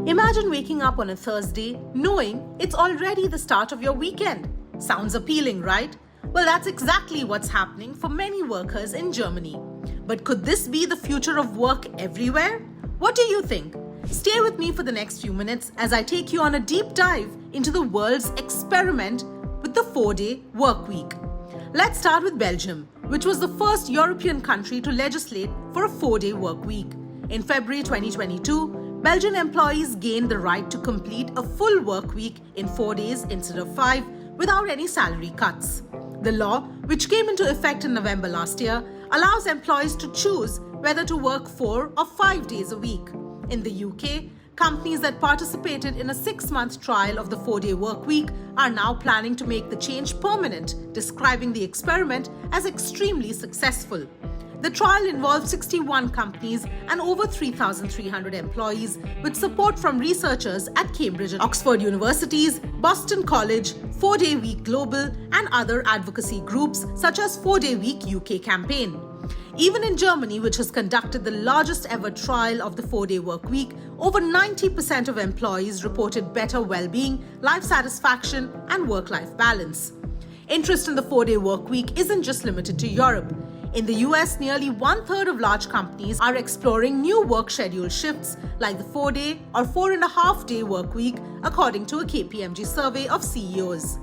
Imagine waking up on a Thursday knowing it's already the start of your weekend. Sounds appealing, right? Well, that's exactly what's happening for many workers in Germany. But could this be the future of work everywhere? What do you think? Stay with me for the next few minutes as I take you on a deep dive into the world's experiment with the 4-day work week. Let's start with Belgium, which was the first European country to legislate for a 4-day work week. In February 2022, Belgian employees gained the right to complete a full work week in 4 days instead of 5 without any salary cuts. The law, which came into effect in November last year, allows employees to choose whether to work 4 or 5 days a week. In the UK, companies that participated in a 6-month trial of the 4-day work week are now planning to make the change permanent, describing the experiment as extremely successful. The trial involved 61 companies and over 3,300 employees, with support from researchers at Cambridge and Oxford Universities, Boston College, 4-Day Week Global, and other advocacy groups such as 4-Day Week UK campaign. Even in Germany, which has conducted the largest ever trial of the 4-day work week, over 90% of employees reported better well-being, life satisfaction, and work-life balance. Interest in the 4-day work week isn't just limited to Europe. In the US, nearly 1/3 of large companies are exploring new work schedule shifts like the 4-day or 4.5-day work week, according to a KPMG survey of CEOs.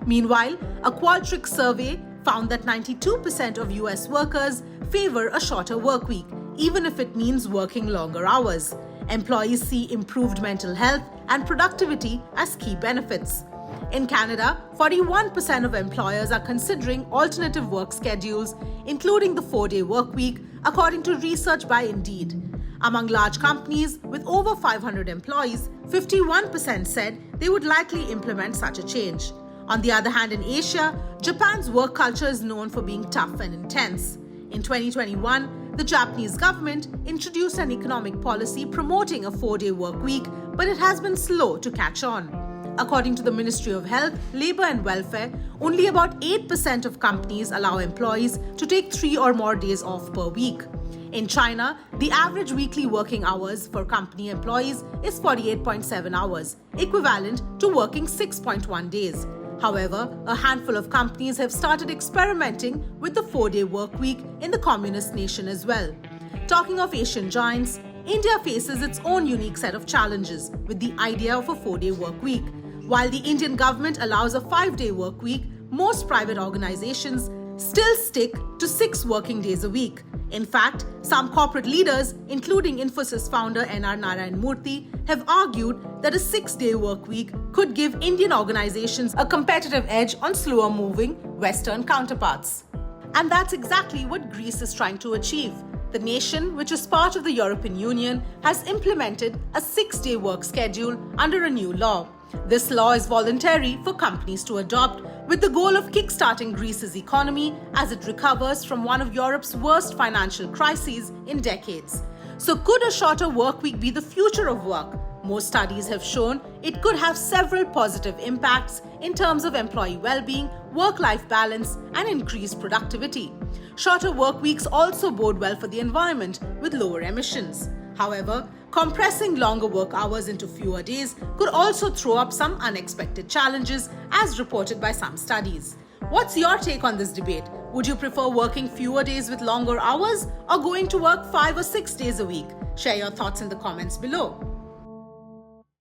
Meanwhile, a Qualtrics survey found that 92% of US workers favor a shorter work week, even if it means working longer hours. Employees see improved mental health and productivity as key benefits. In Canada, 41% of employers are considering alternative work schedules, including the 4-day work week, according to research by Indeed. Among large companies with over 500 employees, 51% said they would likely implement such a change. On the other hand, in Asia, Japan's work culture is known for being tough and intense. In 2021, the Japanese government introduced an economic policy promoting a 4-day work week, but it has been slow to catch on. According to the Ministry of Health, Labour and Welfare, only about 8% of companies allow employees to take 3 or more days off per week. In China, the average weekly working hours for company employees is 48.7 hours, equivalent to working 6.1 days. However, a handful of companies have started experimenting with the 4-day work week in the communist nation as well. Talking of Asian giants, India faces its own unique set of challenges with the idea of a 4-day work week. While the Indian government allows a 5-day work week, most private organizations still stick to 6 working days a week. In fact, some corporate leaders, including Infosys founder N.R. Narayan Murthy, have argued that a 6-day work week could give Indian organizations a competitive edge on slower-moving Western counterparts. And that's exactly what Greece is trying to achieve. The nation, which is part of the European Union, has implemented a 6-day work schedule under a new law. This law is voluntary for companies to adopt, with the goal of kickstarting Greece's economy as it recovers from one of Europe's worst financial crises in decades. So could a shorter work week be the future of work? Most studies have shown it could have several positive impacts in terms of employee well-being, work-life balance, and increased productivity. Shorter work weeks also bode well for the environment with lower emissions. However, compressing longer work hours into fewer days could also throw up some unexpected challenges, as reported by some studies. What's your take on this debate? Would you prefer working fewer days with longer hours or going to work 5 or 6 days a week? Share your thoughts in the comments below.